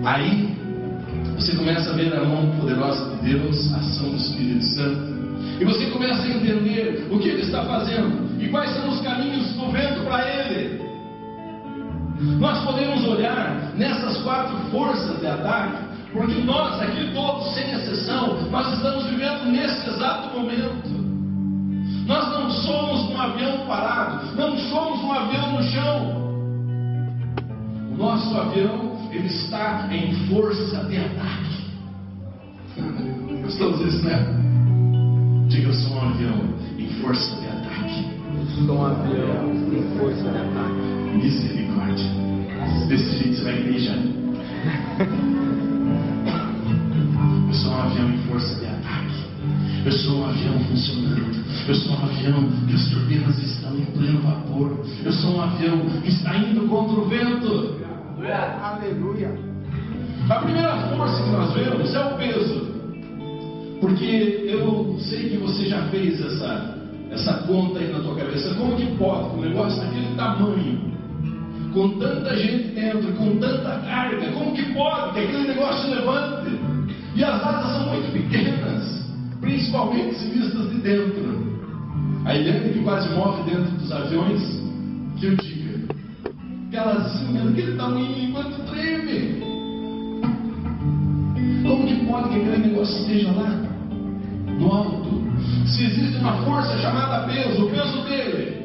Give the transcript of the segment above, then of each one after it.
Aí você começa a ver a mão poderosa de Deus, a ação do Espírito Santo. E você começa a entender o que Ele está fazendo e quais são os caminhos do vento para Ele. Nós podemos olhar nessas 4 forças de ataque, porque nós aqui todos, sem exceção, nós estamos vivendo nesse exato momento. Nós não somos um avião parado, não somos um avião no chão. O nosso avião, ele está em força de ataque. Gostou disso, né? Diga, eu sou um avião em força de ataque. Eu sou um avião em força de ataque. Misericórdia. Desse jeito você vai à igreja. Eu sou um avião em força de ataque. Eu sou um avião funcionando. Eu sou um avião que as turbinas estão em pleno vapor. Eu sou um avião que está indo contra o vento. Aleluia. A primeira força que nós vemos é o peso. Porque eu sei que você já fez essa conta aí na tua cabeça. Como que pode, com um negócio daquele tamanho, com tanta gente dentro, com tanta carga, como que pode que aquele negócio levante? E as asas são muito pequenas, principalmente se vistas de dentro. A Eliane, que quase morre dentro dos aviões, que eu diga, aquela asinha daquele tamanho enquanto treme. Como que pode que aquele negócio esteja lá, no alto? Se existe uma força chamada peso, o peso dele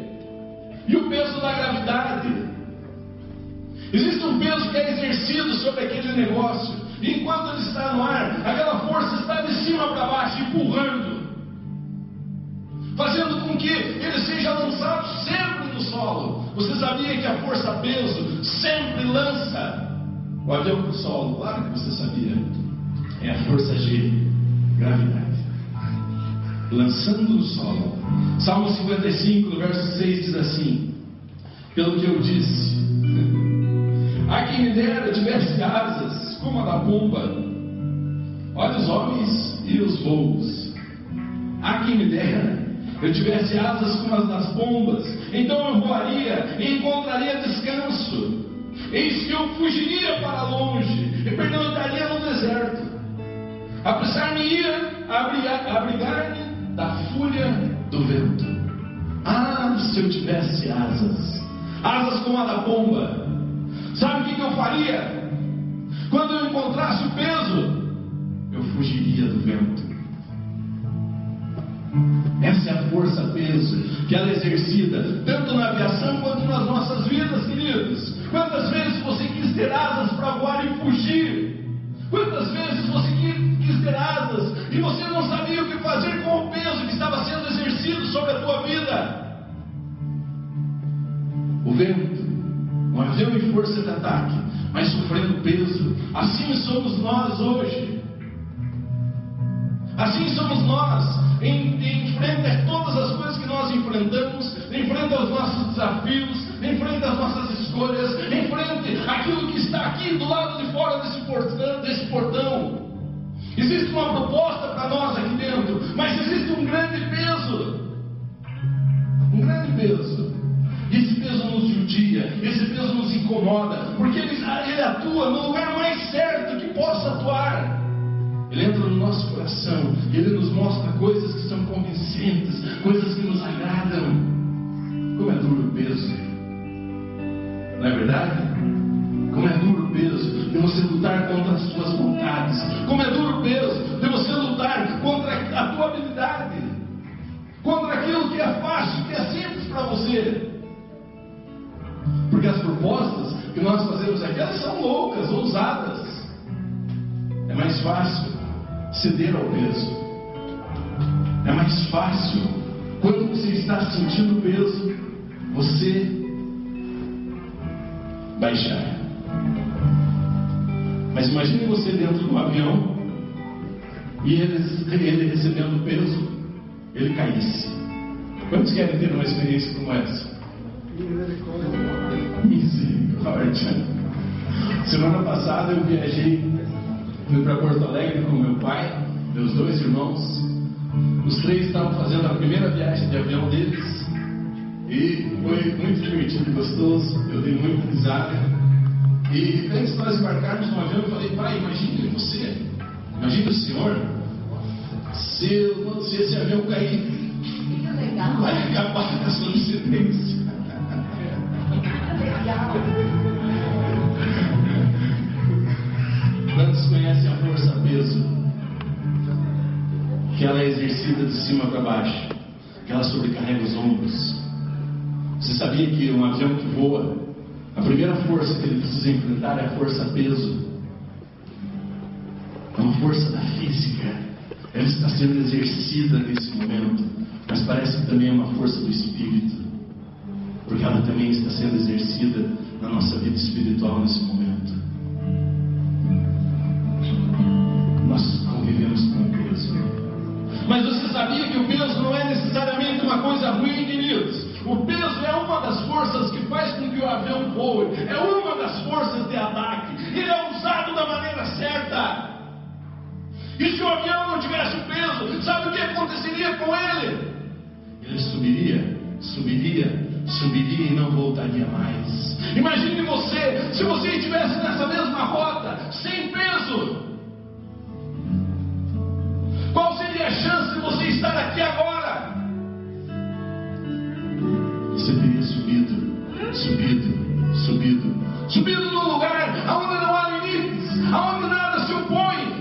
e o peso da gravidade. Existe um peso que é exercido sobre aquele negócio. E enquanto ele está no ar, aquela força está de cima para baixo, empurrando, fazendo com que ele seja lançado sempre no solo. Você sabia que a força peso sempre lança o avião para o solo? Claro que você sabia. É a força G, gravidade, lançando no solo. Salmo 55, no verso 6 diz assim: pelo que eu disse, há quem me dera eu tivesse asas como a da pomba. Olha os homens e os voos. Há quem me dera eu tivesse asas como as das pombas, então eu voaria e encontraria descanso. Eis que eu fugiria para longe e pernoitaria no deserto. Apressar-me-ia a abrigar-me da fúria do vento. Ah, se eu tivesse asas, asas como a da pomba. Sabe o que eu faria? Quando eu encontrasse o peso, eu fugiria do vento. Essa é a força peso, que ela é exercida tanto na aviação quanto nas nossas vidas, queridos. Quantas vezes você quis ter asas para voar e fugir? Quantas vezes você quis ter asas e você não sabia o que fazer com o peso que estava sendo exercido sobre a tua vida? O vento, um avião em força de ataque, mas sofrendo peso. Assim somos nós hoje. Assim somos nós, em frente a todas as coisas que nós enfrentamos, em frente aos nossos desafios, em frente às nossas escolhas, em frente àquilo que está aqui do lado de fora desse portão. Existe uma proposta para nós aqui dentro, mas existe um grande peso. Um grande peso. E esse peso nos judia, esse peso nos incomoda, porque ele atua no lugar mais certo que possa atuar. Ele entra no nosso coração e ele nos mostra coisas que são convincentes, coisas que nos agradam. Como é duro o peso, não é verdade? Como é duro o peso de você lutar contra as suas vontades. Como é duro o peso de você lutar contra a tua habilidade, contra aquilo que é fácil, que é simples para você. Porque as propostas que nós fazemos aqui, elas são loucas, ousadas. É mais fácil ceder ao peso. É mais fácil, quando você está sentindo o peso, você baixar. Mas imagine você dentro de um avião e ele recebendo o peso, ele caísse. Quantos querem ter uma experiência como essa? Misericórdia. Semana passada eu viajei, fui para Porto Alegre com meu pai, meus 2 irmãos. Os 3 estavam fazendo a primeira viagem de avião deles e foi muito divertido e gostoso. Eu dei muita risada. E antes de nós embarcarmos no avião, eu falei: pai, imagine você, imagine o senhor, se esse avião cair, vai acabar com a sua incidência. Quantos conhecem a força-peso? Que ela é exercida de cima para baixo, que ela sobrecarrega os ombros. Você sabia que um avião que voa, a primeira força que ele precisa enfrentar é a força-peso? É uma força da física. Ela está sendo exercida nesse momento, mas parece que também é uma força do espírito, porque ela também está sendo exercida na nossa vida espiritual nesse momento. Nós convivemos com o peso. Mas você sabia que o peso não é necessariamente uma coisa ruim, queridos? O peso é uma das forças que faz com que o avião voe. É uma das forças de ataque. Ele é usado da maneira certa. E se o avião não tivesse o peso, sabe o que aconteceria com ele? Ele subiria e não voltaria mais. Imagine você, se você estivesse nessa mesma rota, sem peso. Qual seria a chance de você estar aqui agora? Você teria subido num lugar onde não há limites, onde nada se opõe.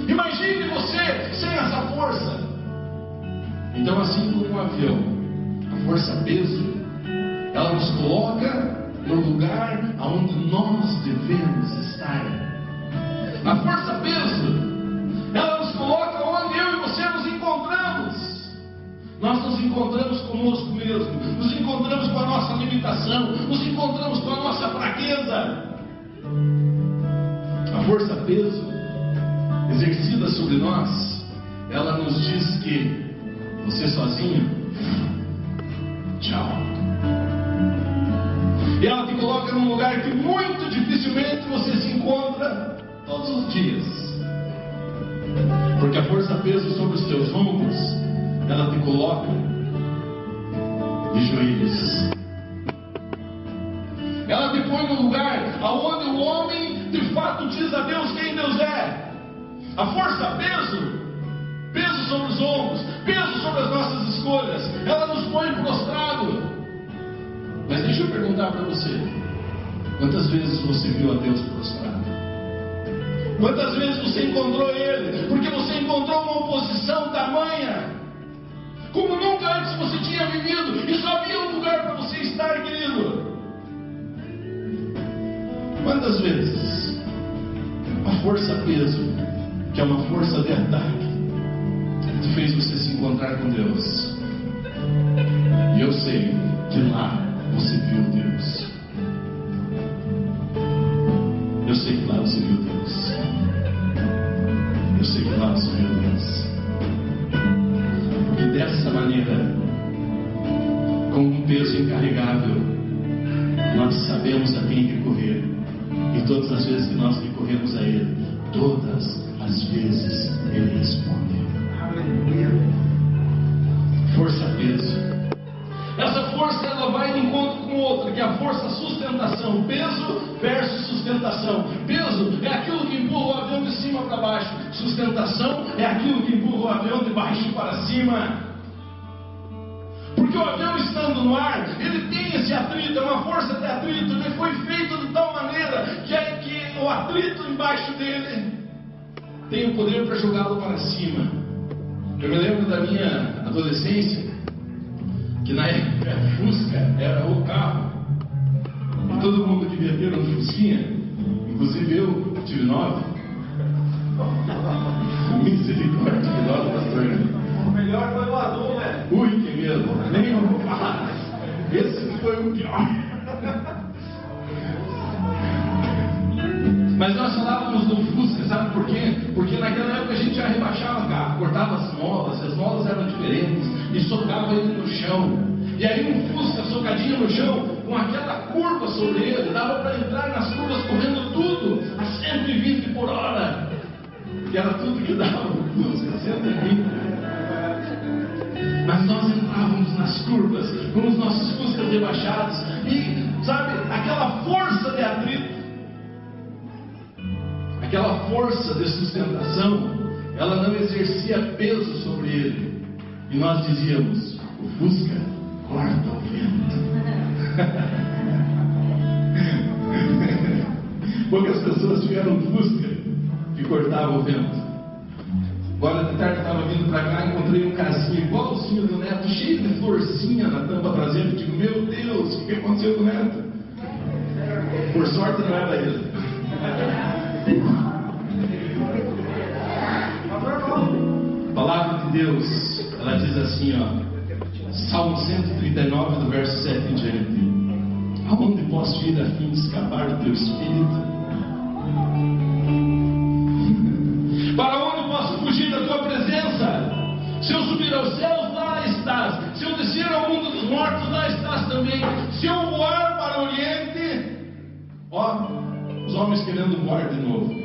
Imagine você sem essa força. Então, assim como um avião, a força-peso, ela nos coloca no lugar onde nós devemos estar. A força-peso, ela nos coloca onde eu e você nos encontramos. Nós nos encontramos conosco mesmo, nos encontramos com a nossa limitação, nos encontramos com a nossa fraqueza. A força-peso, exercida sobre nós, ela nos diz que você sozinho, tchau. E ela te coloca num lugar que muito dificilmente você se encontra todos os dias. Porque a força-peso sobre os teus ombros, ela te coloca de joelhos. Ela te põe no lugar aonde o homem de fato diz a Deus quem Deus é. A força-peso, peso sobre os ombros, peso sobre as nossas escolhas, ela nos põe prostrado. Mas deixa eu perguntar para você: quantas vezes você viu a Deus prostrado? Quantas vezes você encontrou Ele? Porque você encontrou uma oposição tamanha, como nunca antes você tinha vivido, e só havia um lugar para você estar, querido. Quantas vezes a força-peso, que é uma força de ataque, te fez você se encontrar com Deus? E eu sei que lá você viu Deus. Eu sei que lá você viu Deus. Eu sei que lá você viu Deus. Porque dessa maneira, com um peso incarregável, nós sabemos a quem recorrer. E todas as vezes que nós recorremos a Ele, todas as vezes Ele responde. Força-peso. Essa força, ela vai de encontro com outra, que é a força-sustentação. Peso versus sustentação. Peso é aquilo que empurra o avião de cima para baixo. Sustentação é aquilo que empurra o avião de baixo para cima. Porque o avião estando no ar, ele tem esse atrito, é uma força de atrito. Ele foi feito de tal maneira que o atrito embaixo dele tem o poder para jogá-lo para cima. Eu me lembro da minha adolescência, que na época Fusca era o carro, e todo mundo queria ter um Fusquinha, inclusive eu tive 9. Misericórdia, que 9, pastor. O melhor foi o Adu, né? Ui, que medo, nem eu vou falar. Esse foi o pior. Mas nós falávamos do Fusca, sabe por quê? Porque naquela época a gente já rebaixava o carro, cortava as molas eram diferentes, e socava ele no chão. E aí um Fusca socadinho no chão, com aquela curva sobre ele, dava para entrar nas curvas correndo tudo a 120 por hora. Que era tudo que dava o Fusca, 120. Mas nós entrávamos nas curvas com os nossos Fuscas rebaixados, e sabe, aquela força aquela força de sustentação, ela não exercia peso sobre ele. E nós dizíamos: o Fusca corta o vento. Poucas pessoas tiveram um Fusca que cortava o vento. Agora de tarde eu estava vindo para cá, encontrei um casinho igualzinho do Neto, cheio de florzinha na tampa traseira. Eu digo: meu Deus, o que aconteceu com o Neto? Por sorte não era ele. A palavra de Deus, ela diz assim, ó, Salmo 139, do verso 7 em diante: aonde posso ir a fim de escapar do teu espírito? Para onde posso fugir da tua presença? Se eu subir aos céus, lá estás. Se eu descer ao mundo dos mortos, lá estás também. Se eu voar para o oriente, ó, os homens querendo voar de novo.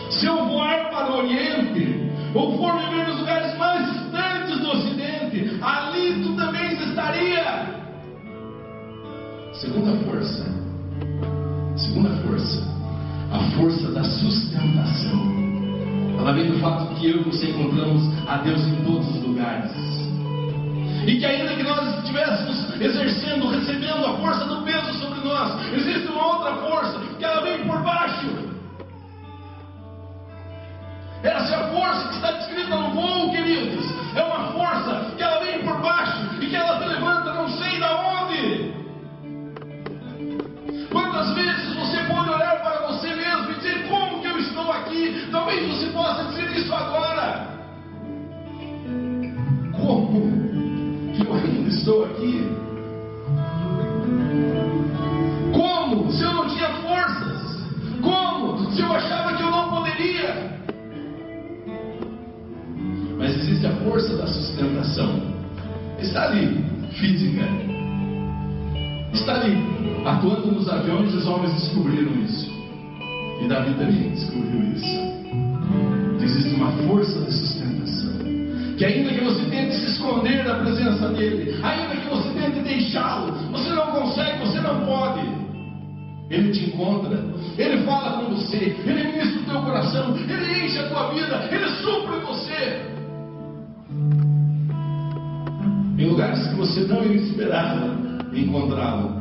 Se eu voar para o oriente, ou for viver nos lugares mais distantes do ocidente, ali tu também estaria. Segunda força, a força da sustentação. Ela vem do fato que eu e você encontramos a Deus em todos os lugares. E que ainda que nós estivéssemos exercendo, recebendo a força do peso sobre nós, existe uma outra força que ela vem por baixo. Essa é a força que está descrita no voo, queridos. É uma força que ela vem por baixo e que ela te levanta não sei da onde. Quantas vezes você pode olhar para você mesmo e dizer: como que eu estou aqui? Talvez você possa dizer isso agora. Como que eu ainda estou aqui? Como? Se eu não tinha forças? Como? Se eu achava que eu não poderia? Mas existe a força da sustentação. Está ali, física. Está ali, atuando nos aviões. Os homens descobriram isso. E Davi também descobriu isso. Existe uma força de sustentação, que ainda que você tente se esconder da presença dele, ainda que você tente deixá-lo, você não consegue, você não pode. Ele te encontra, ele fala com você, ele ministra o teu coração, ele enche a tua vida, ele supre você em lugares que você não esperava encontrá-lo.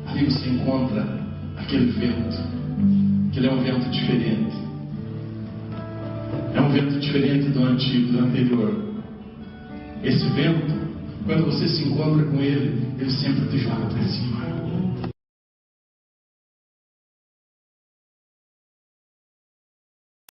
Ali você encontra aquele vento, que ele é um vento diferente. É um vento diferente do antigo, do anterior. Esse vento, quando você se encontra com ele, ele sempre te joga para cima.